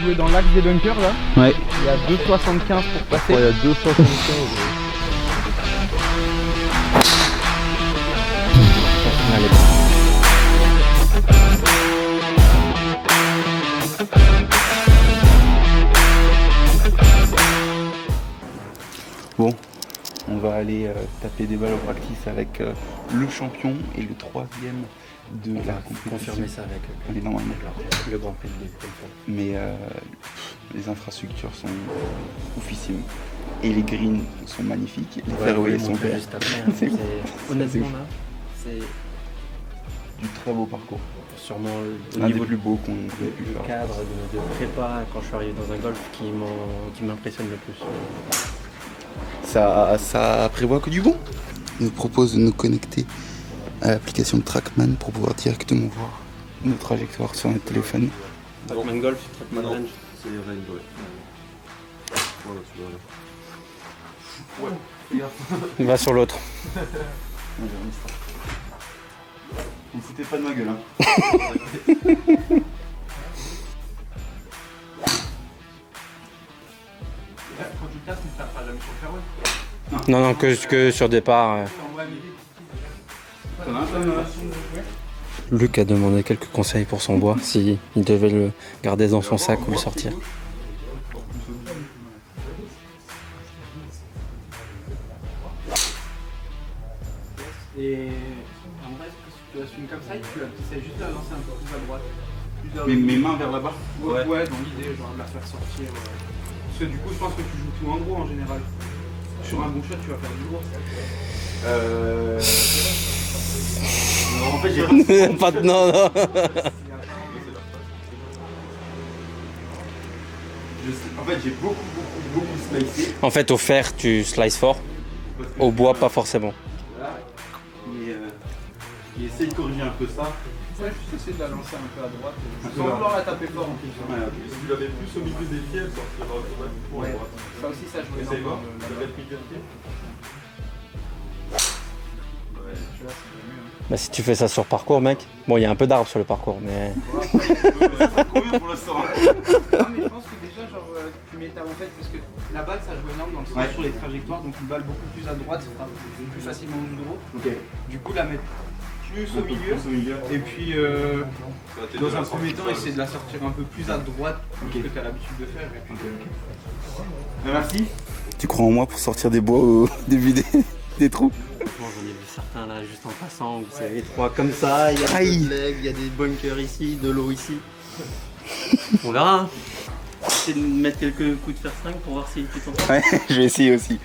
jouer dans l'axe des bunkers là. Ouais. Il y a 2,75 pour passer. Il y a 2,75. Bon, on va aller taper des balles au practice avec le champion et le troisième de la compétition. Confirmer ça avec normalement. le Grand Prix de Mais les infrastructures sont oufissimes. Et les greens sont magnifiques. Les fairways sont verts. C'est honnêtement là, c'est Du très beau parcours. sûrement au Un des niveau plus beaux qu'on ait pu du faire. cadre de prépa quand je suis arrivé dans un golf qui m'impressionne le plus. Ça prévoit que du bon. Il nous propose de nous connecter à l'application de Trackman pour pouvoir directement voir nos trajectoires sur notre téléphone. Trackman Golf, Trackman Range. C'est Range, ouais. Voilà, tu vois là. Il va sur l'autre. Vous foutez pas de ma gueule, hein. Quand tu tasses, tu ne tapes pas jamais sur le fairway. Non, que sur départ. Luc a demandé quelques conseils pour son bois, s'il devait le garder dans son sac ou le sortir. Et en vrai, si tu la swings comme ça, tu essaies juste de la lancer un peu plus à droite. Mes mains vers là-bas. Ouais, dans l'idée, genre de la faire sortir. Parce que du coup, je pense que tu joues tout en gros en général. Sur un bon shot, tu vas faire du gros. Non, en fait, j'ai Pas de non. En fait, j'ai beaucoup slicé. En fait, au fer, tu slices fort. Au bois, pas forcément. Mais essaye de corriger un peu ça. Ouais, juste essayer de la lancer un peu à droite. Sans vouloir la taper fort en plus. Ouais, ok. Si tu l'avais plus au milieu des pieds, elle sortira automatiquement à droite. Ça aussi, ça joue Essaye voir, énormément. tu l'avais au milieu des pieds. Bah, si tu fais ça sur parcours, mec. Bon, il y a un peu d'arbres sur le parcours, mais. Combien pour l'instant? Non, mais je pense que déjà, genre, tu mets ta en fait, parce que la balle, ça joue énorme dans le sens sur les trajectoires, donc une balle beaucoup plus à droite, ça sera plus facilement au gros. Ok. Du coup, la mettre plus au milieu. Et puis, dans un premier temps, essayer de la sortir un peu plus à droite que tu as l'habitude de faire. Et puis, Merci. Tu crois en moi pour sortir des bois au début des trous? Bon, j'en ai vu certains là, juste en passant. Vous savez, trois comme ça. Il y a Aïe. des legs, il y a des bunkers ici, de l'eau ici. On verra. Hein. Essayer de mettre quelques coups de fer 5 pour voir si tu t'en sors. Ouais, je vais essayer aussi.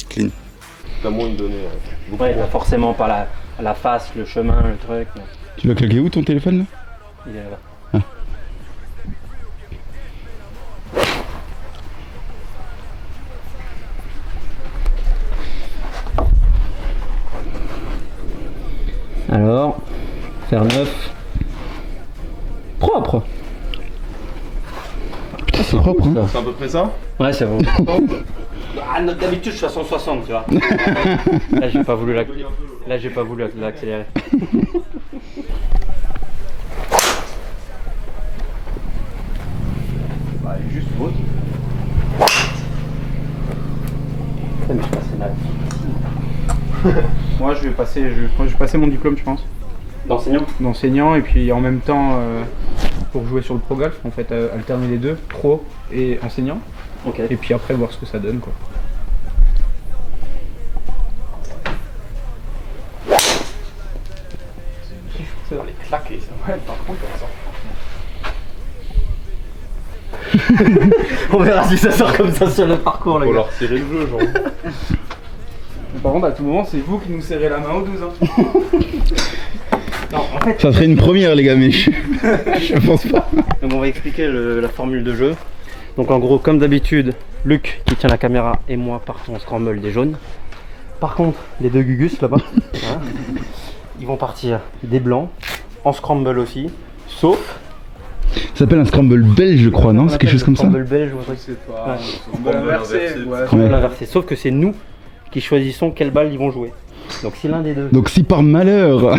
Clean. T'as moins de données. Ouais, là, forcément pas la face, le chemin, le truc. Mais Tu l'as claqué où ton téléphone là? il est là-bas. Alors, faire neuf. Propre. Putain, c'est propre, hein. C'est à peu près ça? Ouais, c'est bon. Ah, d'habitude, je suis à 160, tu vois. Là, j'ai pas voulu l'accélérer. Bah, juste haute. Mais je passais mal. moi, je vais passer mon diplôme, je pense, D'enseignant? d'enseignant, et puis en même temps, pour jouer sur le pro golf, en fait, alterner les deux, pro et enseignant, Ok. et puis après voir ce que ça donne, quoi. C'est dans les claquer, ça. Ouais, par contre, ça sort. On verra si ça sort comme ça sur le parcours, Faut leur tirer le jeu, genre. Par contre, à tout moment, c'est vous qui nous serrez la main aux 12 ans. Non, en fait, Ça serait une première, les gars, mais je pense pas. Donc on va expliquer la formule de jeu. Donc en gros, comme d'habitude, Luc qui tient la caméra et moi partons en scramble des jaunes. Par contre, les deux Gugus là-bas, hein, ils vont partir des blancs, en scramble aussi, sauf... Ça s'appelle un scramble belge, je crois, non? C'est quelque chose comme ça? Scramble belge ou un truc. c'est pas. Ouais. On va l'inverser. Ouais. Scramble inversé. Sauf que c'est nous qui choisissons quelle balle ils vont jouer. Donc si l'un des deux... Donc si par malheur,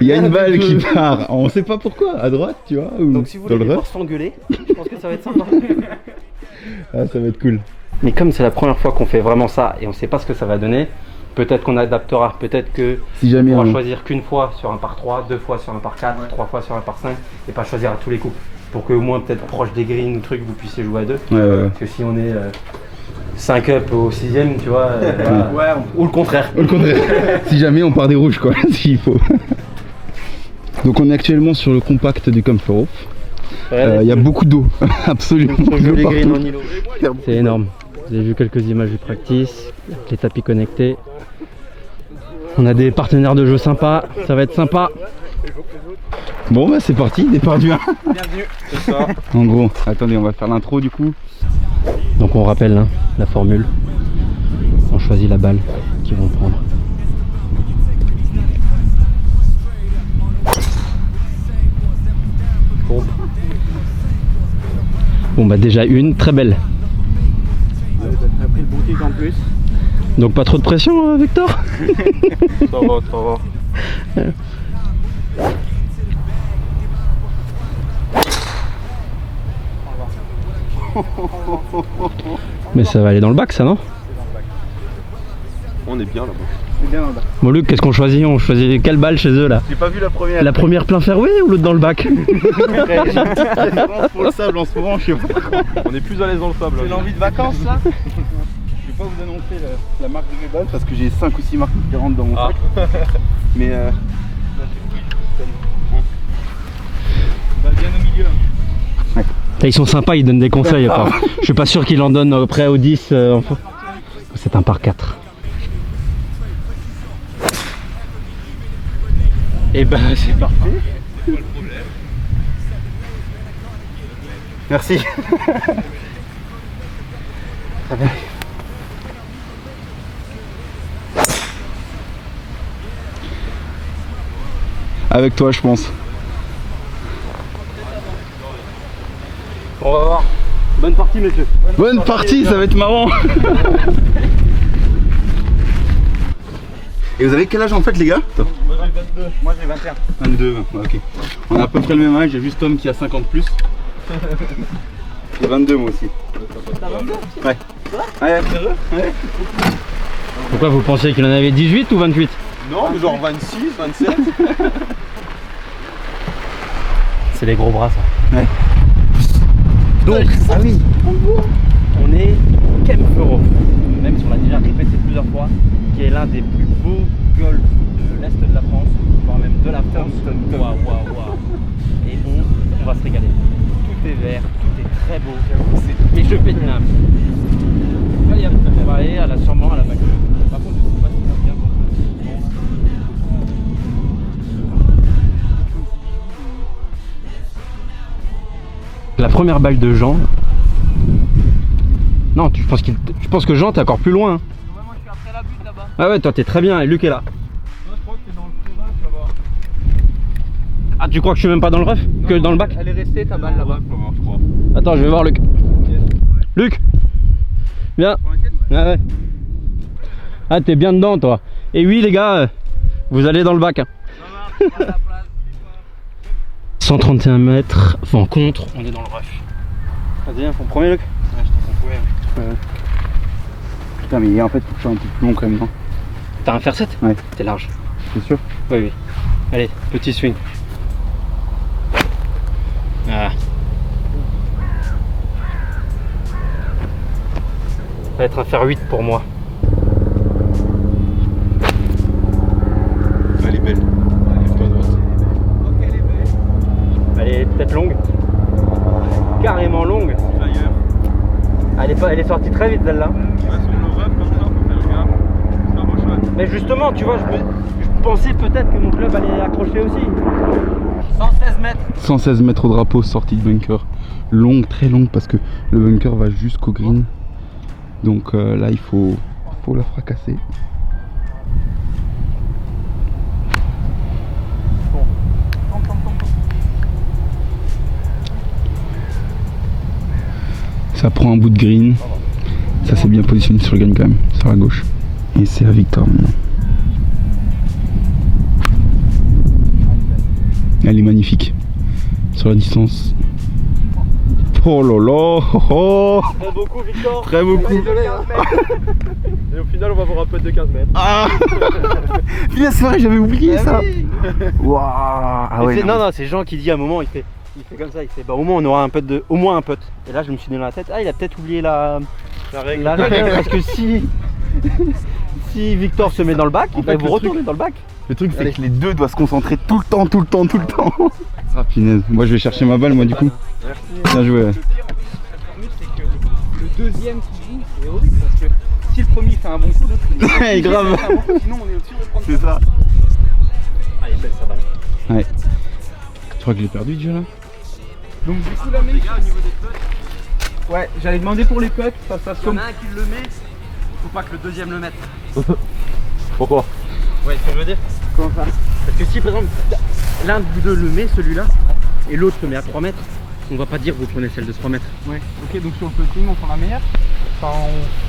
il y a une balle qui part, on sait pas pourquoi, à droite, tu vois, ou Donc si vous dans voulez le les rough. voir s'engueuler, je pense que ça va être sympa. Ah, ça va être cool. Mais comme c'est la première fois qu'on fait vraiment ça et on sait pas ce que ça va donner, peut-être qu'on adaptera, peut-être que Si jamais on va on... choisir qu'une fois sur un par 3, 2 fois sur un par 4, 3 fois sur un par 5 et pas choisir à tous les coups. Pour que au moins peut-être proche des greens ou trucs vous puissiez jouer à deux. Ouais. Parce que si on est 5 up au 6ème, tu vois, voilà. Ou le contraire. Au contraire, si jamais on part des rouges quoi, s'il faut. Donc on est actuellement sur le compact du Comfort. Il y a beaucoup d'eau, absolument. Sur les greens en partout. îlot. C'est énorme. Vous avez vu quelques images du practice, les tapis connectés. On a des partenaires de jeu sympas, ça va être sympa. Bon bah c'est parti, départ du 1. Bienvenue. C'est ça. En gros, attendez, on va faire l'intro du coup. Donc on rappelle hein, la formule. On choisit la balle qu'ils vont prendre. Bon bah déjà une, très belle. On a pris le bon kick en plus. Donc pas trop de pression Victor. Ça va. Mais ça va aller dans le bac ça non? On est bien là-bas. C'est bien là-bas. Bon Luc, qu'est-ce qu'on choisit? On choisit quelle balle chez eux là? J'ai pas vu la première. La première plein fairway ou l'autre dans le bac? Pour le sable en ce moment, je sais pas. On est plus à l'aise dans le sable. C'est l'envie de vacances là. Je vais pas vous annoncer la marque de mes balles parce que j'ai 5 ou 6 marques différentes dans mon sac. Mais Bah, bien au milieu. Ils sont sympas, ils donnent des conseils. Enfin, je suis pas sûr qu'ils en donnent près au 10. Enfin. C'est un par 4. Et ben c'est parfait. merci. Très bien. Avec toi je pense. On va voir. Bonne partie monsieur. Bonne partie, ça va être marrant. Et vous avez quel âge en fait les gars? Moi j'ai 22. Moi j'ai 21. 22, ok. On a à peu près le même âge, il y a juste Tom qui a 50 plus. J'ai 22 moi aussi. T'as 22? Ouais. Ouais, sérieux? Ouais. Pourquoi vous pensiez qu'il en avait 18 ou 28? Non, mais genre 26, 27. C'est les gros bras ça. Ouais. Donc, ah oui, on est Kempfero, même si on l'a déjà répété plusieurs fois, qui est l'un des plus beaux golfs de l'Est de la France, voire même de la France. Waouh. Et on va se régaler. Tout est vert, tout est très beau. Mais je pète une âme. On va aller sûrement à la bague. Par contre, je sais pas si ça va bien. La première balle de Jean. Non, je pense que Jean t'es encore plus loin. Ouais, moi je suis après la butte là-bas. Ah ouais, toi t'es très bien et Luc est là. Moi je crois que t'es dans le très rough là-bas. Ah, tu crois que je suis même pas dans le rough? Que dans le bac? Elle est restée ta balle là-bas. Je crois. Attends, je vais voir Luc. Luc, viens. Ah ouais. Ah, t'es bien dedans toi. Et oui les gars, vous allez dans le bac. 131 mètres, vent contre, on est dans le rush. Vas-y, en premier Luc. Ouais, je t'en courir. Putain mais en fait faut que je sois un peu plus long quand même, non? T'as un fer 7? Ouais. T'es large. C'est sûr? Oui. Allez, petit swing. Ah. Ça va être un fer 8 pour moi. Elle est belle. Lève-toi à droite. Ok, elle est belle. Elle est peut-être longue. Carrément longue. Ailleurs. Elle est sortie très vite celle-là. Ouais, sur le rap comme ça, faut faire gaffe. C'est un beau shot. Mais justement, tu vois, je pensais peut-être que mon club allait accrocher aussi. 116 mètres. 116 mètres au drapeau, sortie de bunker. Longue, très longue parce que le bunker va jusqu'au green. Donc là il faut la fracasser. Ça prend un bout de green. Ça c'est bien positionné sur le green quand même, sur la gauche. Et c'est à Victor maintenant. Elle est magnifique. Sur la distance. Oh là là, oh. Très beaucoup, Victor. Très beaucoup. Désolé, hein. Et au final, on va voir un putt de 15 mètres. Ah. Putain, c'est vrai, j'avais oublié ça. Waouh. Ah ouais, non, c'est Jean qui dit à un moment, il fait comme ça, il fait bah au moins on aura un putt au moins un putt. Et là je me suis donné dans la tête, il a peut-être oublié la règle. Parce que si Victor se met dans le bac, il va vous retourner dans le bac. Le truc c'est que les deux doivent se concentrer tout le temps. Ah punaise, moi je vais chercher ma balle moi du coup. Bien joué. Le pire en fait, c'est que le deuxième qui joue, c'est horrible parce que si le premier fait un bon coup, l'autre il Ouais, grave. fait un bon coup, sinon on est au-dessus de prendre. C'est ça. Allez, belle sa balle. Ouais. Tu crois que j'ai perdu déjà là? Donc du coup la mec, au niveau des putts. Ouais, j'allais demander pour les putts, ça se passe Il y en comme. a un qui le met, faut pas que le deuxième le mette. Pourquoi? Ouais, ce que je veux dire. Comment ça? Parce que si par exemple l'un de vous deux le met celui-là et l'autre se met à 3 mètres, on va pas dire vous prenez celle de 3 mètres. Ouais, ok, donc sur le putting on prend la meilleure. Enfin,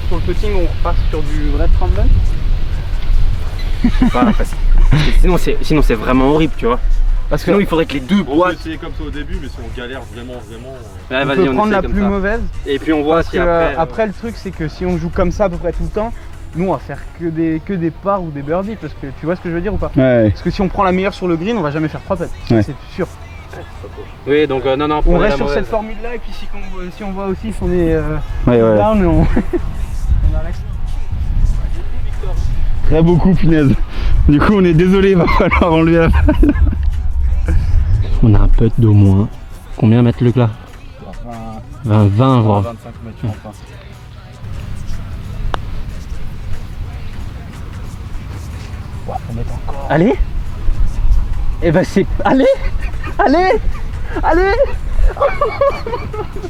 sur le putting on repasse sur du red tremblant. Voilà, parce que sinon c'est vraiment horrible, tu vois. Parce que sinon il faudrait que les deux On peut boîtes. essayer comme ça au début, mais si on galère vraiment. Ouais, On vas-y, peut prendre essaie la comme plus ça. mauvaise. Et puis on voit Parce si que après. après le truc c'est que si on joue comme ça à peu près tout le temps, nous on va faire que des pars ou des birdies parce que tu vois ce que je veux dire ou pas? Ouais. Parce que si on prend la meilleure sur le green, on va jamais faire 3 putts, Ouais. c'est sûr. Oui, donc non, On prenez reste la sur mauvaise. cette formule là et puis si on voit aussi si on est Ouais. down, on arrête. Très beaucoup punaise. Du coup on est désolé, il va falloir enlever la balle. On a un putt d'au moins. Combien mettre le là? 20 voire. 25 mètres, je pense. Allez. Et bah c'est. Allez.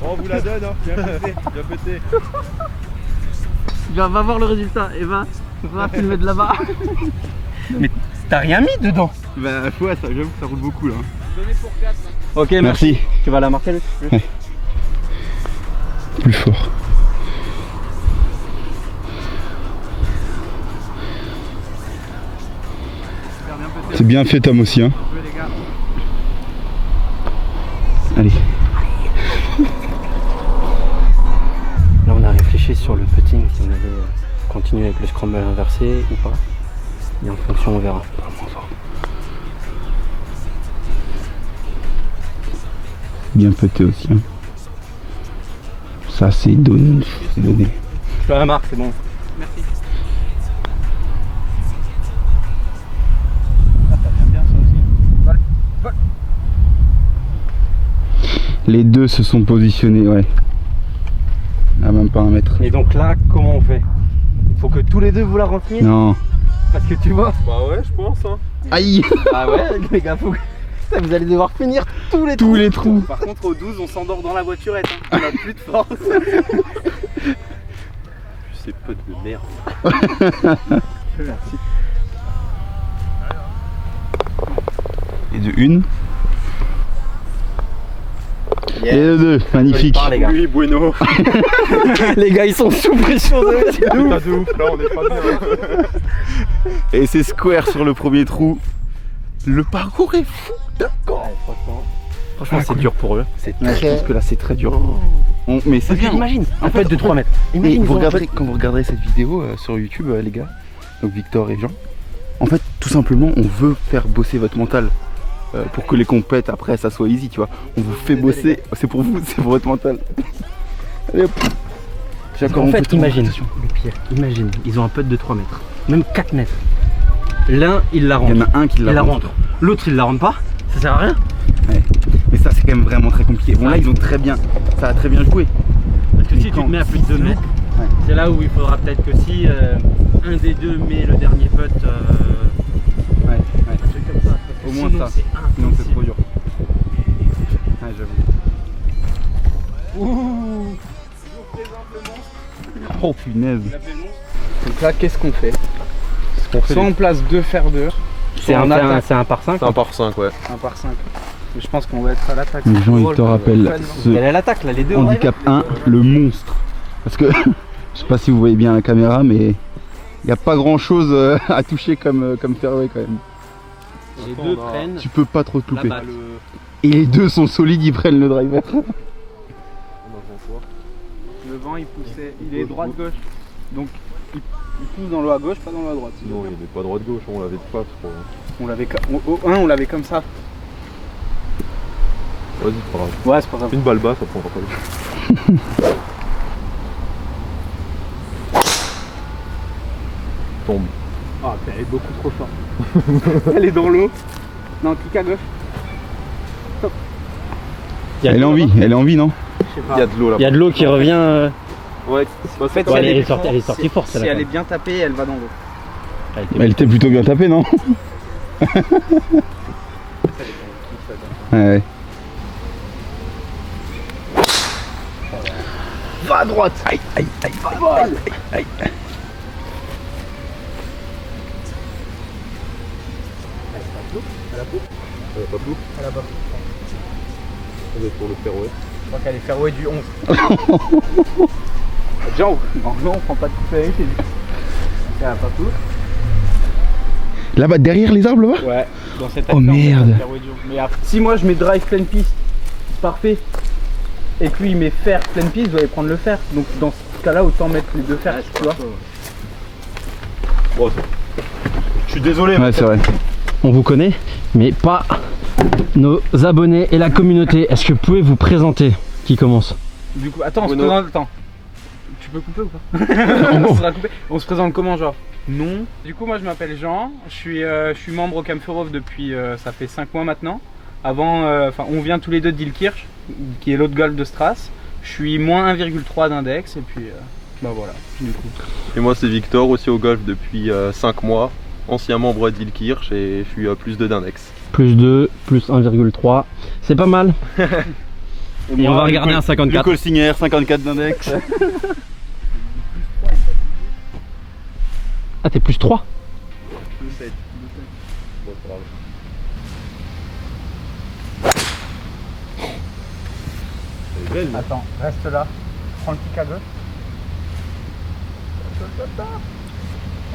On vous la donne, hein. Bien pété. Va voir le résultat et va filmer de là-bas. Mais t'as rien mis dedans. Bah ouais, ça, j'avoue que ça roule beaucoup là. Donnez pour 4. Ok, Merci. Tu vas la marquer le Ouais. Plus fort. Super bien pété. C'est bien fait Tom aussi hein. Jouez les gars. Allez. Là on a réfléchi sur le putting, si on allait continuer avec le scramble inversé ou pas. Et en fonction on verra. Bien pété aussi hein. Ça c'est donné. C'est donné. Je la marque, c'est bon. Merci. Ah, t'as bien ça aussi. Vol. Les deux se sont positionnés, ouais. À même pas 1 mètre. Et donc là, comment on fait? Il faut que tous les deux vous la rentriez. Non. Parce que tu vois. Bah ouais, je pense, hein. Aïe. Ah ouais, les gars, faut que. Putain, vous allez devoir finir tous les Tous les trous. Par contre au 12 on s'endort dans la voiturette, hein. On a plus de force. Ces potes de merde. Merci. Et de une. Yeah. Et de deux. Magnifique. Par, les gars. Oui, bueno. Les gars, ils sont sous pression de Putain de ouf, là on est pas bien. Et c'est square sur le premier trou. Le parcours est fou. D'accord. Franchement, c'est dur pour eux. C'est Ouais, je pense que là, c'est très dur. Mais c'est bien. Imagine, un putt de 3 mètres. Et Imagine, vous ils ont un regarderez, putt. quand vous regarderez cette vidéo sur YouTube, les gars, donc Victor et Jean, en fait, tout simplement, on veut faire bosser votre mental pour que les compètes après ça soit easy, tu vois. On vous fait bosser, c'est pour vous, c'est pour votre mental. Allez hop. J'ai encore En mon fait, petit imagine, attention. le pire, imagine, ils ont un putt de 3 mètres, même 4 mètres. L'un, il la rentre. Il y en a un qui Il la rentre. L'autre, il la rentre pas. Ça sert à rien. Ouais. Mais ça, c'est quand même vraiment très compliqué. Bon, là, ils ont très bien, ça a très bien joué. Parce que Mais si tu quand te mets à plus de 2 mètres, Ouais. c'est là où il faudra peut-être que si un des deux met le dernier putt, Ouais, ouais. un truc comme ça. Parce que Au moins sinon, ça. c'est Sinon, c'est trop impossible. dur. Ouais, j'avoue. Ouh. Je vous présente le monstre. Oh punaise. Il appelle le monstre. Donc là qu'est-ce qu'on fait? On fait Soit on place 2 fer 2, C'est un, attaque. c'est un par 5. C'est un par 5, ouais. 1 par 5. Mais je pense qu'on va être à l'attaque. Donc Jean-Victor appelle Ouais, ce Elle est à l'attaque là, les deux. handicap 1 le monstre. Parce que je sais pas si vous voyez bien la caméra, mais il n'y a pas grand chose à toucher comme fairway quand même. Les deux prennent Tu peux pas trop te la louper. batte. Et les deux sont solides, ils prennent le driver. Le vent il poussait, il est droite-gauche. Donc il pousse dans l'eau à gauche, pas dans l'eau à droite. Non, il n'est pas droite-gauche, on l'avait de face, je crois. On l'avait comme ça. Vas-y, c'est pas grave. Ouais, c'est pas grave. Une balle basse, ça prendra pas le Tombe. Ah, elle est beaucoup trop forte. Elle est dans l'eau. Non, clique à gauche. Elle est en vie, non? Il y a de l'eau là. Il y a de l'eau qui revient. Ouais, en fait, Ouais, elle est sortie forte, si celle-là. elle est bien tapée, elle va dans l'eau. Elle était plutôt bien tapée, non? Ouais. Va à droite. Aïe, aïe, aïe, Balle. aïe. Elle a pas flou. Elle a pas. On est pour le fairway. Je crois qu'elle est fairway du 11. Déjà, non, on prend pas de coup avec lui. Elle a pas flou. Là-bas, derrière les arbres, là-bas? Ouais, dans cette Oh, merde. Mais après, si moi je mets drive pleine piste, c'est parfait. Et puis il met fer pleine piste, je vais aller prendre le fer. Donc dans ce cas-là, autant mettre les deux fers, tu vois. Oh, je suis désolé. Ouais, c'est vrai. On vous connaît, mais pas nos abonnés et la communauté. Est-ce que vous pouvez vous présenter? Qui commence? Du coup, attends, on se Bruno. présente. Attends. Tu peux couper ou pas? On sera coupé. On se présente comment, genre? Non. Du coup, moi je m'appelle Jean. Je suis membre au Camp Furov depuis ça fait 5 mois maintenant. Avant, on vient tous les deux de Dilkirch, qui est l'autre golf de Stras. Je suis moins 1,3 d'index et puis bah voilà. Du coup. Et moi, c'est Victor, aussi au golf depuis 5 mois. Ancien membre à Dilkirch et je suis à plus 2 d'index. Plus 2, plus 1,3. C'est pas mal. Et on va regarder un 54. Nicole Singer, 54 d'index. Ah, t'es plus 3? Plus 7. Bon, c'est grave. Elle est belle, mais Attends, reste là. Prends le kick à gauche.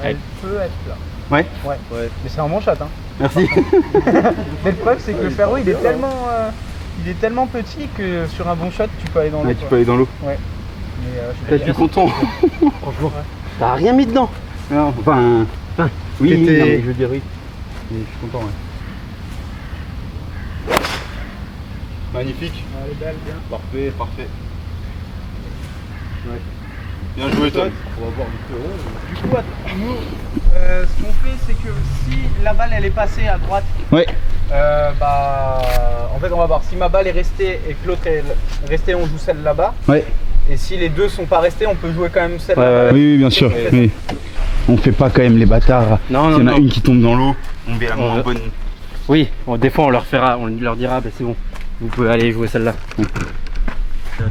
Elle peut être là. Ouais. Ouais. Ouais. Mais c'est un bon shot, hein. Merci. Mais le problème, c'est que le fairway, il est tellement petit que sur un bon shot, tu peux aller dans l'eau. Ouais, tu peux aller dans l'eau. Mais Là, je suis content. Franchement, t'as rien mis dedans. Non, enfin, oui, non, T'étais- mais je veux dire oui. Mais je suis content, ouais. Magnifique. Elle est belle, bien. Parfait, parfait. Ouais. Bien joué, Tom. on va voir Victor. Du coup, nous, ce qu'on fait, c'est que si la balle elle est passée à droite, Ouais. en fait, on va voir si ma balle est restée et que l'autre est restée, on joue celle là-bas. Ouais. Et si les deux sont pas restés, on peut jouer quand même celle là-bas. Oui, oui, bien sûr. Oui. On fait pas quand même les bâtards. Non, S'il y non, en a non. une qui tombe dans l'eau, on met la moins Ouais. bonne. Oui, des fois on leur dira, bah, c'est bon, vous pouvez aller jouer celle-là.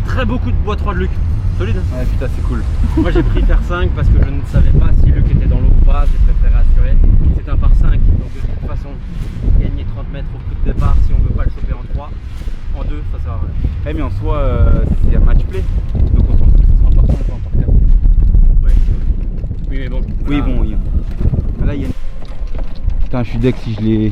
Très beaucoup de bois 3 de Luc. Solide. Ouais, putain, c'est cool. Moi j'ai pris faire 5 parce que je ne savais pas si Luc était dans l'eau ou pas, j'ai préféré assurer. C'est un par 5, donc de toute façon, gagner 30 mètres au coup de départ si on veut pas le choper en 3. En 2, ça sert à rien. Eh, mais en soi, c'est un match play. Donc on s'en fout que ce soit un par 5 ou un par 4. Ouais. Oui, mais bon. Oui, là, bon, oui. Là, il y a une... Putain, je suis deck si je l'ai.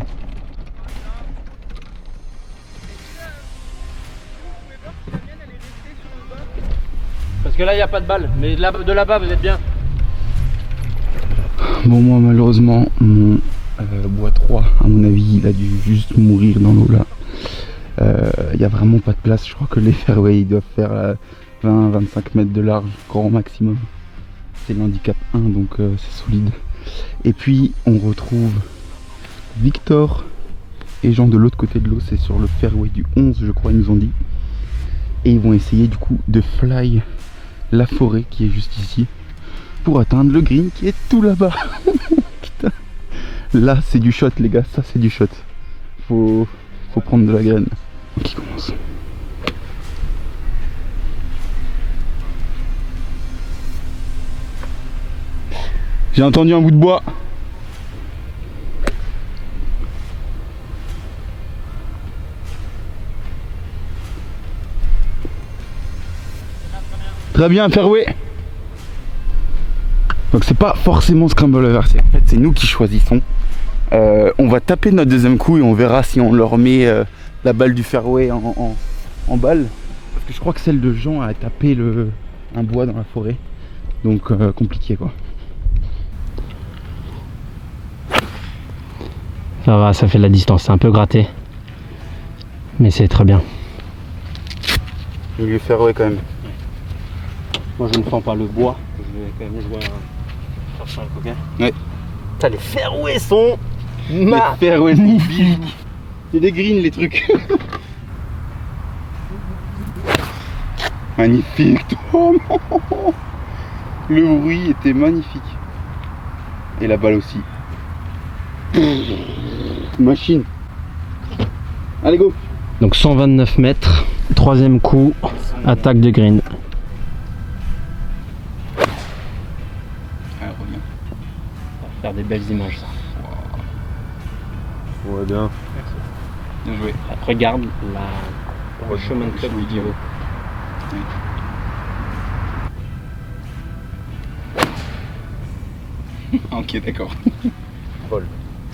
Parce que là il n'y a pas de balle, mais de là-bas vous êtes bien. Bon, moi, malheureusement, mon bois 3, à mon avis, il a dû juste mourir dans l'eau là. Il n'y a vraiment pas de place. Je crois que les fairways ils doivent faire 20-25 mètres de large, grand maximum. C'est l'handicap 1, donc c'est solide. Et puis on retrouve Victor et Jean de l'autre côté de l'eau, c'est sur le fairway du 11, je crois, ils nous ont dit. Et ils vont essayer du coup de fly la forêt qui est juste ici pour atteindre le green qui est tout là-bas. Putain. Là c'est du shot les gars, ça c'est du shot. Faut prendre de la graine. Qui commence. J'ai entendu un bout de bois. Très bien, fairway. Donc c'est pas forcément scramble adversaire. En fait, c'est nous qui choisissons On va taper notre deuxième coup et on verra si on leur met la balle du fairway en balle. Parce que je crois que celle de Jean a tapé un bois dans la forêt. Donc compliqué quoi. Ça va, ça fait de la distance, c'est un peu gratté. Mais c'est très bien. Je vais fairway quand même. Moi je ne sens pas le bois. Je vais quand même jouer un sur 5, ok? Ouais. Putain, les fairways sont magnifiques. C'est des greens les trucs. Magnifique. Oh non. Le bruit était magnifique. Et la balle aussi. Machine. Allez go. Donc 129 mètres, troisième coup, attaque de green. Allez, reviens. Ça va faire des belles images ça. Ouais, bien. Bien joué. Regarde le chemin de club du Giro. Ok, d'accord. Vol.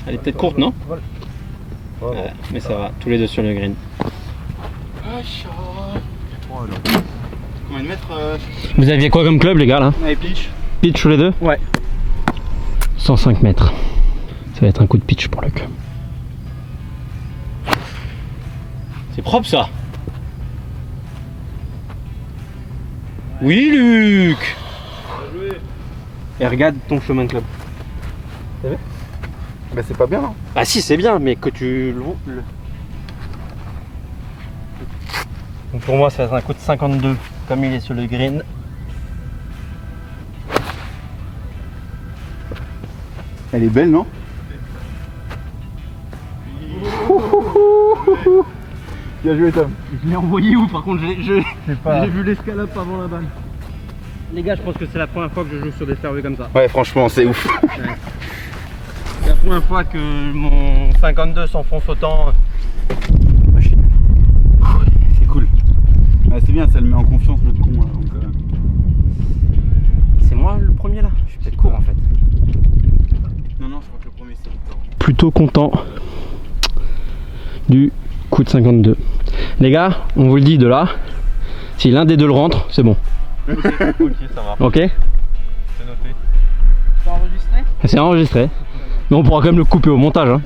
Elle est peut-être courte, non? Vol. Ouais, mais ça va, tous les deux sur le green. Combien de mètres Vous aviez quoi comme club les gars là? Allez, pitch. Pitch tous les deux? Ouais. 105 mètres. Ça va être un coup de pitch pour Luc. C'est propre ça. Oui Luc. Et regarde ton chemin de club. Bah c'est pas bien non. Ah si c'est bien mais que tu le... Donc pour moi ça va être un coup de 52 comme il est sur le green. Elle est belle non? Bien joué Tom. Je l'ai envoyé où par contre j'ai pas... vu l'escalope avant la balle. Les gars je pense que c'est la première fois que je joue sur des fairways comme ça. Ouais franchement c'est ouf. C'est la première fois que mon 52 s'enfonce autant. Machine. C'est cool. Ouais, c'est bien, ça le met en confiance le con. Là, donc, C'est moi le premier là? Je suis peut-être court en fait. Non, je crois que le premier c'est Victor. Plutôt content du coup de 52. Les gars, on vous le dit de là, si l'un des deux le rentre, c'est bon. Ok, ça va. Ok? C'est noté. C'est enregistré? C'est enregistré. Mais on pourra quand même le couper au montage. Hein.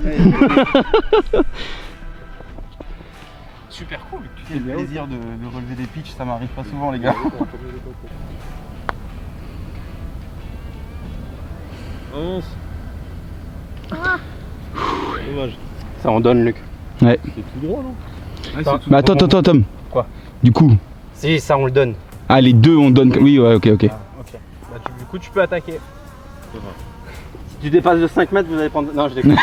Super cool. Quel plaisir de relever des pitchs, ça m'arrive pas souvent les gars. 11. Dommage. Ça en donne Luc. Ouais. C'est tout droit, non? Mais attends Tom. Quoi? Du coup. Si, ça on le donne. Ah les deux on donne. Oui ouais ok. Ok. Bah, du coup, tu peux attaquer. Si tu dépasses de 5 mètres, vous allez prendre... Non, je déconne.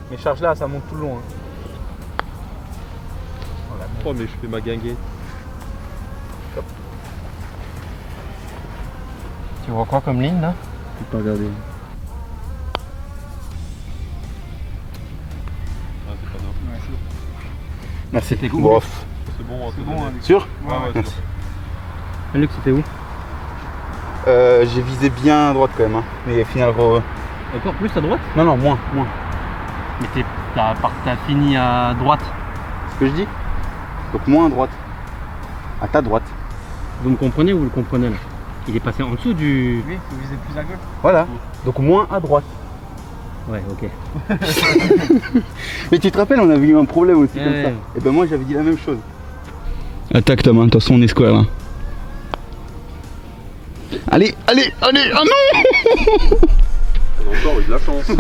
Mais charge là, ça monte tout le long. Hein. Oh mais je fais ma guinguette. Tu vois quoi comme ligne là? Je peux pas regarder. Ah c'est pas grave. Merci. C'était cool. Bon, C'est bon, C'est bon, hein, sûr? Ouais, ouais, Merci. Luc, c'était où? J'ai visé bien à droite quand même. Hein. Mais finalement. Encore plus à droite? Non, moins. Mais t'as fini à droite. Ce que je dis? Donc moins à droite. À ta droite. Vous me comprenez ou vous le comprenez là? Il est passé en dessous du... Oui, faut viser plus à gauche. Voilà. Donc moins à droite. Ouais, ok. Mais tu te rappelles, on avait eu un problème aussi comme Ouais. ça. Et ben moi j'avais dit la même chose. Attaque Tom, hein. De toute façon on est square là. Allez, oh non! Encore eu de la chance.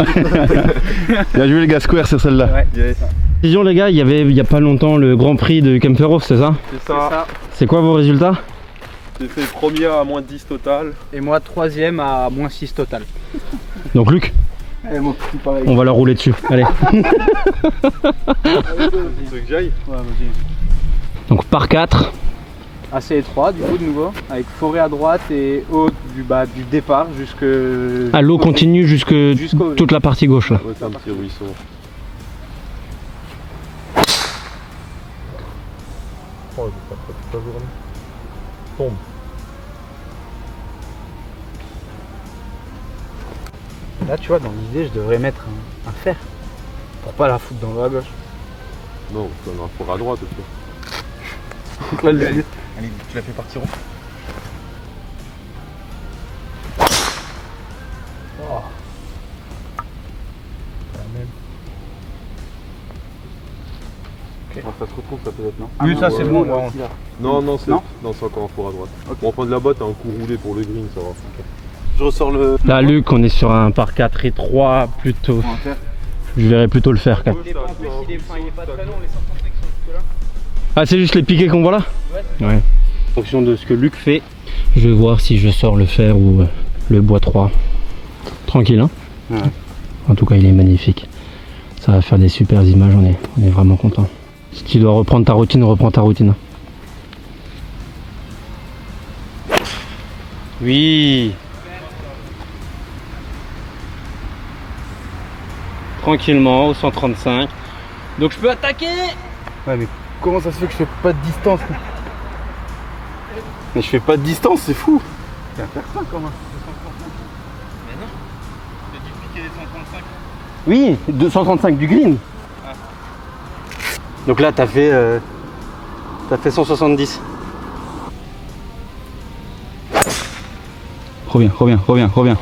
Bien joué les gars, square sur celle-là. Ouais. Yes. Décision les gars, il y a pas longtemps le Grand Prix de Kemperhof, c'est ça? C'est C'est ça. ça. C'est quoi vos résultats? J'ai fait premier à moins 10 total. Et moi, troisième à moins 6 total. Donc Luc, Allez, mon petit pareil. on va leur rouler dessus. Allez. Tu veux que j'aille? Ouais, vas-y. Donc par 4. Assez étroit, du coup, de nouveau. Avec forêt à droite et eau du départ jusque. Ah, l'eau continue jusque Jusqu'au- toute la partie gauche là. Ouais, c'est un petit ruisseau. Oh, j'ai pas fait toute la journée. Tombe. Là, tu vois, dans l'idée, je devrais mettre un fer pour pas la foutre dans l'eau à gauche. Non, tu en as un four à droite aussi. Donc là, allez, tu la fais partir où? Oh. La même. Okay. Ça se retrouve, ça peut-être, non? Oui, ça c'est bon. Ouais. Non, non, c'est Non encore un four à droite. Ok. Bon, enfin de là-bas, t'as un coup roulé pour le green, ça va. Okay. Je ressors le. Là, Luc, on est sur un par 4 et 3 plutôt. On va faire. Je verrais plutôt le faire. 4. En plus, il est pas très long, les 135 sont jusque là. Ah, c'est juste les piquets qu'on voit là? Ouais. En fonction de ce que Luc fait, je vais voir si je sors le fer ou le bois 3. Tranquille, hein? Ouais. En tout cas, il est magnifique. Ça va faire des super images, on est vraiment content. Si tu dois reprendre ta routine, reprends ta routine. Oui. Tranquillement, au 135. Donc je peux attaquer. Ouais, mais comment ça se fait que je fais pas de distance? Mais je fais pas de distance, c'est fou. Tu vas faire ça quand même. Mais non, j'ai dû piquer les 135. Oui, 235 du green. Ah. Donc là, t'as fait 170. Reviens.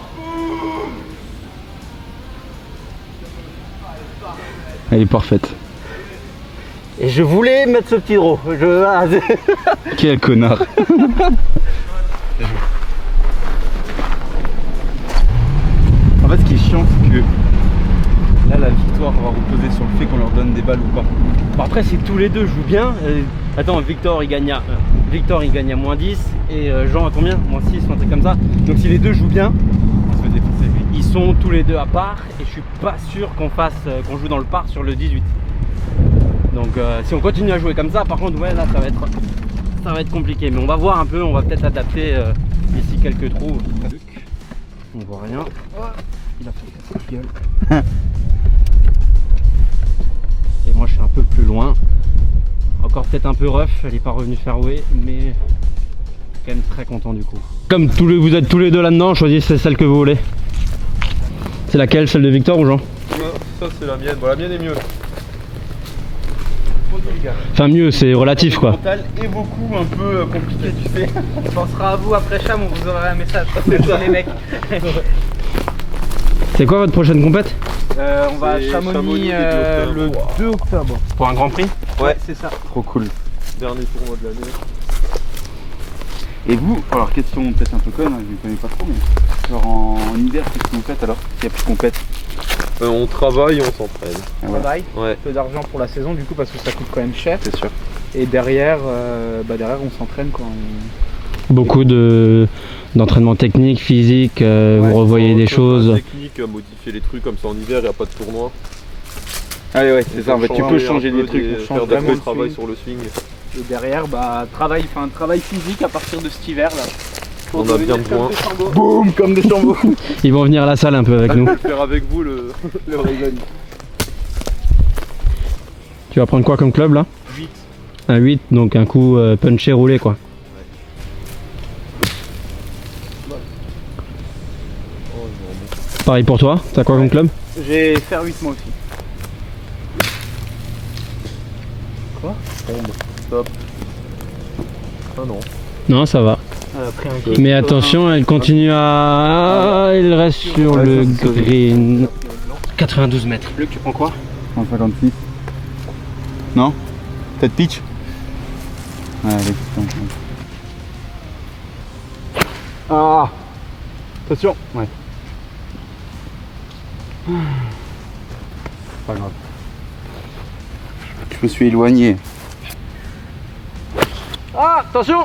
Elle est parfaite. Et je voulais mettre ce petit draw. Quel connard. En fait, ce qui est chiant, c'est que là, la victoire va reposer sur le fait qu'on leur donne des balles ou pas. Bon, après, si tous les deux jouent bien. Attends, Victor il gagne à moins 10 et Jean à combien? Moins 6 ou un truc comme ça. Donc si les deux jouent bien, On se fait défoncer. ils sont tous les deux à part et je suis pas sûr qu'on joue dans le par sur le 18. Donc si on continue à jouer comme ça, par contre ouais là ça va être compliqué, mais on va voir un peu, on va peut-être adapter ici quelques trous. On voit rien. Il a fait sa gueule. Et moi je suis un peu plus loin. Encore peut-être un peu rough, elle n'est pas revenue fairway, mais quand même très content du coup. Comme vous êtes tous les deux là-dedans, choisissez celle que vous voulez. C'est laquelle, celle de Victor ou Jean? Ça, c'est la mienne. Bon, la mienne est mieux. Enfin mieux, c'est relatif quoi. Mental est beaucoup un peu compliqué, tu sais. On pensera à vous après Cham, on vous aura un message. Les mecs. C'est quoi votre prochaine compète? On va à C'est Chamonix, Chamonix début le 2 octobre. Pour un grand prix? Ouais, c'est ça. Trop cool. Dernier tournoi de l'année. Et vous, alors question peut-être un peu conne, je ne connais pas trop, mais genre en hiver, qu'est-ce que vous faites alors? Il n'y a plus de compète. On travaille et on s'entraîne. Ah, voilà. Travail, Ouais, peu d'argent pour la saison du coup parce que ça coûte quand même cher. C'est sûr. Et derrière, on s'entraîne quoi. Beaucoup d'entraînement technique, physique, vous revoyez des choses. Technique, modifier les trucs comme ça en hiver, il n'y a pas de tournoi. Allez, ouais, c'est ça, en fait, tu peux changer des trucs. on change Faire vraiment des le travail swing. sur le swing. Et derrière, travail physique à partir de cet hiver là. Pour On a bien devenir comme besoin. des Chambaud. Boum, comme des chambeaux. Ils vont venir à la salle un peu avec nous. Je vais faire avec vous le Reagan. Tu vas prendre quoi comme club là? 8. Un 8, donc un coup punché roulé quoi. Pareil pour toi, t'as quoi comme club? J'ai faire 8 moi aussi. Stop. Ah non. Non, ça va. Après un Mais attention, elle continue à... Il reste sur Ouais, le ça, c'est solide. green. 92 mètres. Luc, tu prends quoi? 156. Non? Peut-être pitch? Ouais, allez, putain. Ah! Attention! Ouais. Pas grave. Je me suis éloigné. Ah, attention!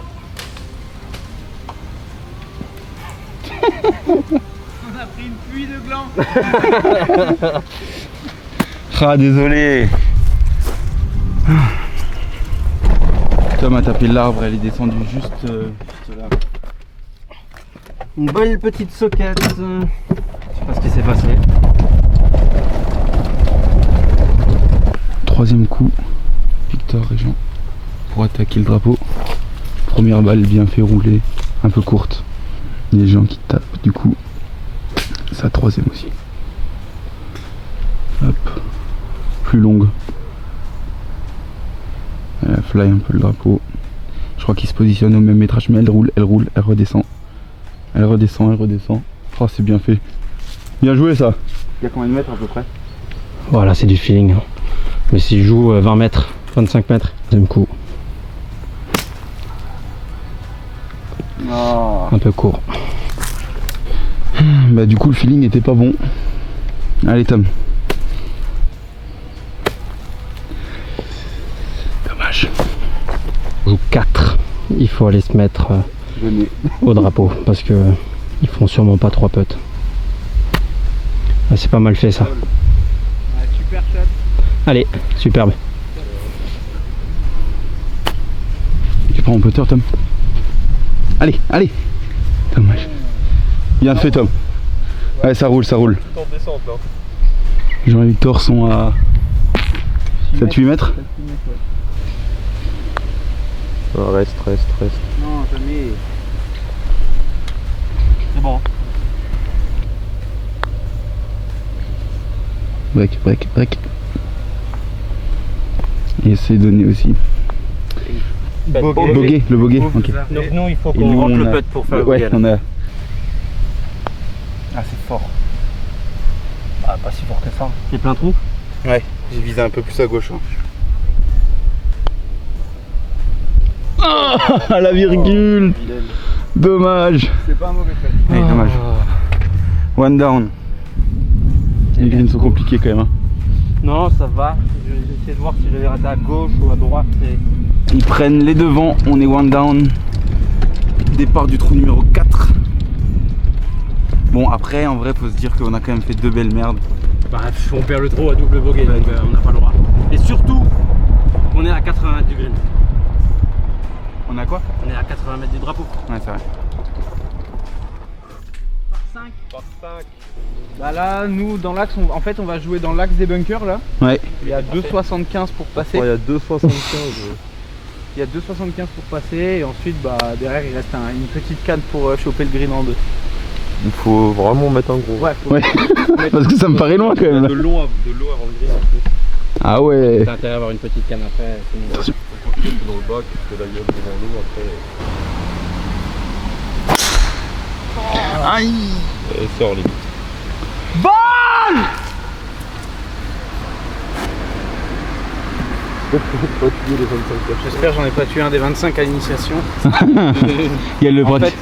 On a pris une pluie de gland. Ah, désolé! Tom a tapé l'arbre, elle est descendue juste là. Une belle petite soquette. Je sais pas ce qui s'est passé. Troisième coup, Victor et Jean pour attaquer le drapeau. Première balle bien fait rouler, un peu courte. Les gens qui tapent, du coup, sa troisième aussi. Hop. Plus longue. Elle fly un peu le drapeau. Je crois qu'il se positionne au même métrage, mais elle roule, elle redescend. Elle redescend, elle redescend. Oh, c'est bien fait. Bien joué ça. Il y a combien de mètres à peu près? Voilà, c'est du feeling. Hein. Mais si je joue 20 mètres, 25 mètres, deuxième coup. Oh. Un peu court. Bah du coup le feeling était pas bon. Allez Tom. Dommage. On joue 4. Il faut aller se mettre au drapeau parce que ils font sûrement pas 3 putts. Ah, c'est pas mal fait ça. Super shot. Allez, superbe. Tu prends mon putter Tom. Allez, allez. Dommage. Bien fait Tom. Ouais, ça roule, ça roule. Tout en descente là. Jean et Victor sont à 7-8 mètres. Ah, reste. Non, jamais. C'est bon. Break. Et essayer de donner aussi. Bogey, le bogey. Ok. Donc nous il faut Et qu'on nous, rentre on le a- putt pour faire le Ouais, bogey. on a. Ah, c'est fort. Ah, pas si fort que ça. C'est plein trou. Ouais, j'ai visé un peu plus à gauche. Hein. Ah, la virgule. Dommage. C'est pas un mauvais shot. Ouais, dommage. One down. Les greens sont compliqués quand même. Hein. Non, ça va. J'essaie de voir si je vais rater à gauche ou à droite. Ils prennent les devants, on est one down. Départ du trou numéro 4. Bon après en vrai faut se dire qu'on a quand même fait 2 belles merdes. Bref, on perd le trou à double bogey, donc on n'a pas le droit. Et surtout, on est à 80 mètres du green. On a quoi? On est à 80 mètres du drapeau. Ouais c'est vrai. Par 5. Bah là, nous dans l'axe, en fait, on va jouer dans l'axe des bunkers là. Ouais. Il y a 2,75 pour passer. Il y a 2,75. Il y a 2,75 pour passer et ensuite bah derrière il reste une petite canne pour choper le green en deux. Il faut vraiment mettre un gros. Ouais, faut Ouais. Parce que ça me paraît loin quand même. De Là. l'eau avant le green en plus. Ah ouais. T'as intérêt à avoir une petite canne après. Attention. Faut pas que tu dans le bac, que la gueule devant l'eau après. Aïe. Et sort limite. J'espère que j'en ai pas tué un des 25 à l'initiation. Il y a le En bras. fait,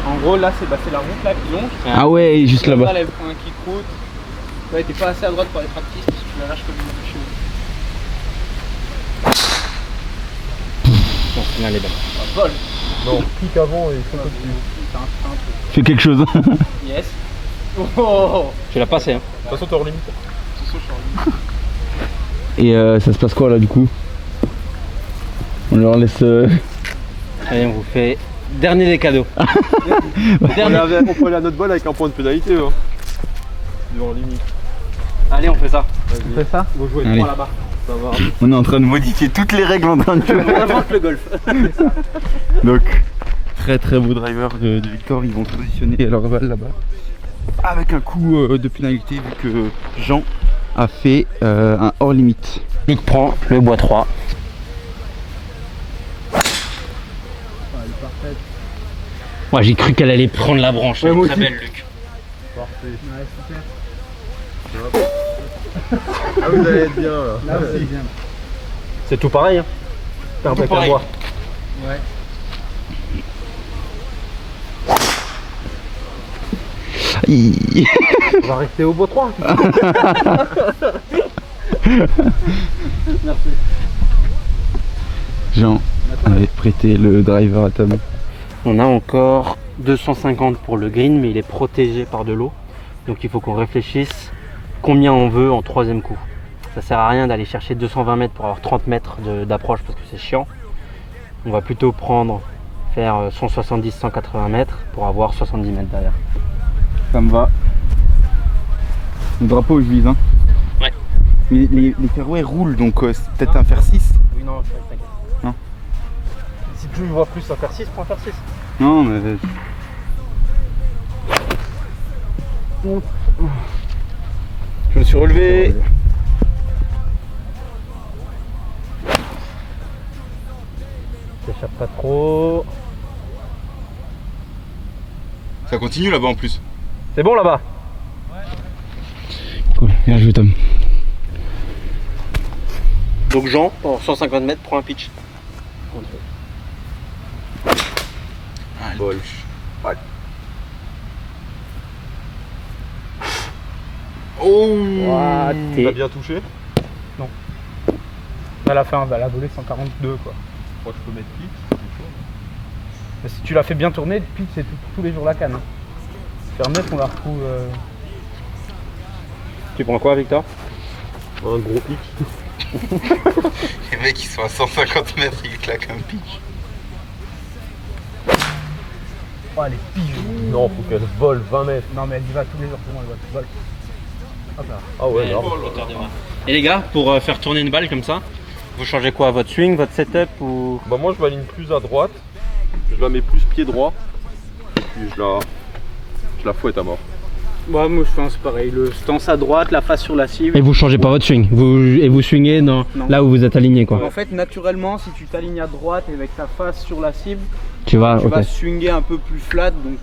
en gros là c'est la route là qui longe. Ah ouais, juste là-bas. Là elle prend un kick route. Ouais, t'es pas assez à droite pour aller practice parce que tu la lâches comme une chez nous. Bon, final est belle. Vol. Non, clique avant et saute dessus. C'est un frein. Fais quelque chose. Yes. Oh. Tu l'as passé, hein. De toute façon, t'es hors limite. Et ça se passe quoi là du coup? On leur laisse. Allez, on vous fait dernier des cadeaux. On peut aller à notre balle avec un point de pénalité. Hein. Devant limite. Allez, on fait ça. On fait ça. On va jouer Allez. 3 là-bas. Ça va. On est en train de modifier toutes les règles en train de jouer. On invente le golf. Donc, très beau driver de Victor. Ils vont se positionner leur balle là-bas. Avec un coup de pénalité vu que Jean a fait un hors limite. Luc prend le bois 3. Moi j'ai cru qu'elle allait prendre la branche. Elle est très belle, Luc. Parfait. Ah, vous allez être bien là. Là, c'est bien. C'est tout pareil, hein. T'as un Tout peu qu'à pareil. bois. Ouais. Aïe. On va rester au bois 3. Jean avait prêté le driver à Tom. On a encore 250 pour le green, mais il est protégé par de l'eau. Donc il faut qu'on réfléchisse combien on veut en troisième coup. Ça sert à rien d'aller chercher 220 mètres pour avoir 30 mètres d'approche parce que c'est chiant. On va plutôt faire 170-180 mètres pour avoir 70 mètres derrière. Ça me va. Le drapeau je vise hein. Ouais. Mais les fairways roulent donc c'est peut-être un fer 6. Oui, non, t'inquiète. Non. Si tu vois plus un faire 6, prends un faire 6. Non mais. Je me suis relevé. T'échappes pas trop. Ça continue là-bas en plus. C'est bon là-bas. Cool, bien joué Tom. Donc Jean, pour 150 mètres, prend un pitch. Bol. Oh T'as bien touché? À la fin, elle a volé 142 quoi. Je crois que je peux mettre pitch. Mais si tu l'as fait bien tourner, pitch c'est tous les jours la canne. Hein. Faire mettre, on la retrouve. Tu prends quoi, Victor? Un gros pitch. Les mecs ils sont à 150 mètres, ils claquent un pitch. Oh, elle est pige. Non, faut qu'elle vole 20 mètres. Non, mais elle y va tous les jours pour moi, elle vole. Hop là. Ah ouais, non. Et les gars, pour faire tourner une balle comme ça, vous changez quoi? Votre swing, votre setup ou... Bah moi je m'aligne plus à droite. Je la mets plus pied droit. Et puis je la fouette à mort. Moi je fais un c'est pareil, le stance à droite, la face sur la cible. Et vous changez pas votre swing, vous swingez dans Non. là où vous êtes aligné quoi. En fait, naturellement, si tu t'alignes à droite et avec ta face sur la cible, Tu vas, tu ok. vas swinguer un peu plus flat, donc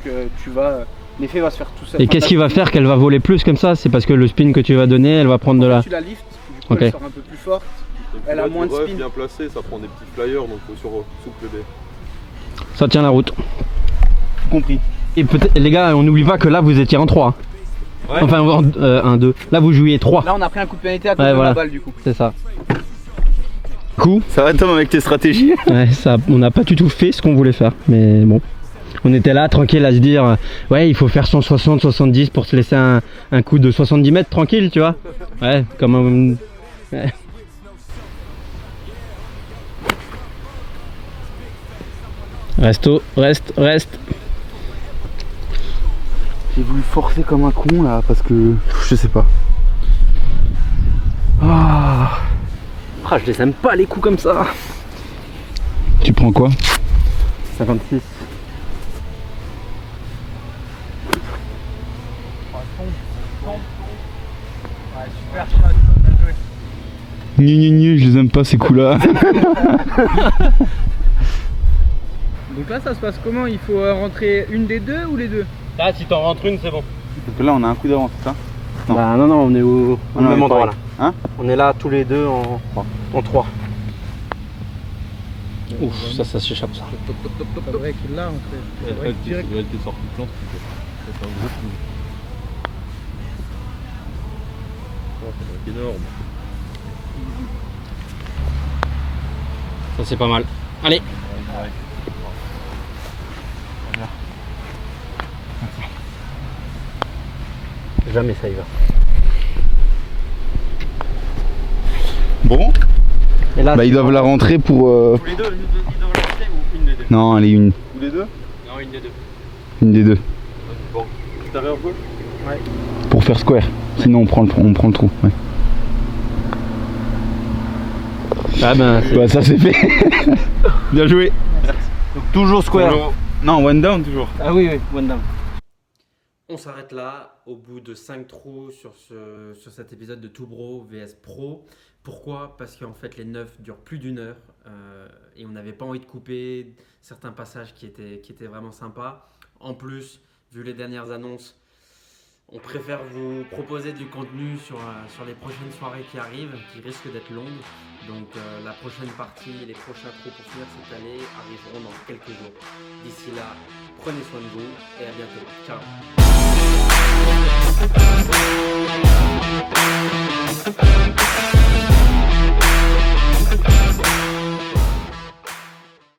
l'effet va se faire tout seul. Et qu'est-ce qui va faire qu'elle va voler plus comme ça? C'est parce que le spin que tu vas donner, elle va prendre de la... Tu la lifts, du coup Ok. elle sort un peu plus forte. Et puis Elle a là, moins du de ref spin. bien placé, ça prend des petits flyers donc faut souffler. Ça tient la route. Compris. Et peut-être, les gars, on n'oublie pas que là vous étiez en 3. Ouais. Enfin, 1, 2. Là vous jouiez 3. Là, on a pris un coup de pénalité à cause Ouais, de voilà. la balle, du coup. C'est ça. Coup. Ça va Tom avec tes stratégies? Ouais, ça, on n'a pas du tout fait ce qu'on voulait faire, mais bon. On était là tranquille à se dire, ouais, il faut faire 160, 70 pour se laisser un coup de 70 mètres tranquille, tu vois. Ouais, comme un... Ouais. Reste. J'ai voulu forcer comme un con là parce que je sais pas. Ah. Ah, je les aime pas les coups comme ça. Tu prends quoi? 56. Ouais, super shot, bien joué. Je les aime pas ces coups là. Donc là, ça se passe comment? Il faut rentrer une des deux ou les deux? Là, si t'en rentres une, c'est bon. Donc là on a un coup d'avance, c'est ça? Non. Bah non, on est au Ah non, même on est endroit là. pareil. Hein? On est là tous les deux en 3. Ouf, ça s'échappe ça. C'est vrai que là, on fait. C'est vrai que direct. était sorti de plante. C'est un gros coup. Oh, ça doit être énorme. Ça c'est pas mal. Allez. Jamais ça y va. Bon, Et là, bah ils doivent la rentrer pour... tous les deux, ils doivent lancer ou une des deux? Non, elle est une. Tous les deux? Non, une des deux. Une des deux. Bon. Extérieur gauche? Pour faire square. Sinon on prend le trou. Ouais. Ah ben, Bah ça c'est fait. Bien joué. donc toujours square. Non, one down toujours. Ah oui, one down. On s'arrête là, au bout de 5 trous sur cet épisode de Two Bro vs Pro. Pourquoi? Parce qu'en fait les 9 durent plus d'1 heure et on n'avait pas envie de couper certains passages qui étaient vraiment sympas. En plus, vu les dernières annonces, on préfère vous proposer du contenu sur les prochaines soirées qui arrivent, qui risquent d'être longues. Donc la prochaine partie, les prochains trous pour finir cette année arriveront dans quelques jours. D'ici là, prenez soin de vous et à bientôt. Ciao.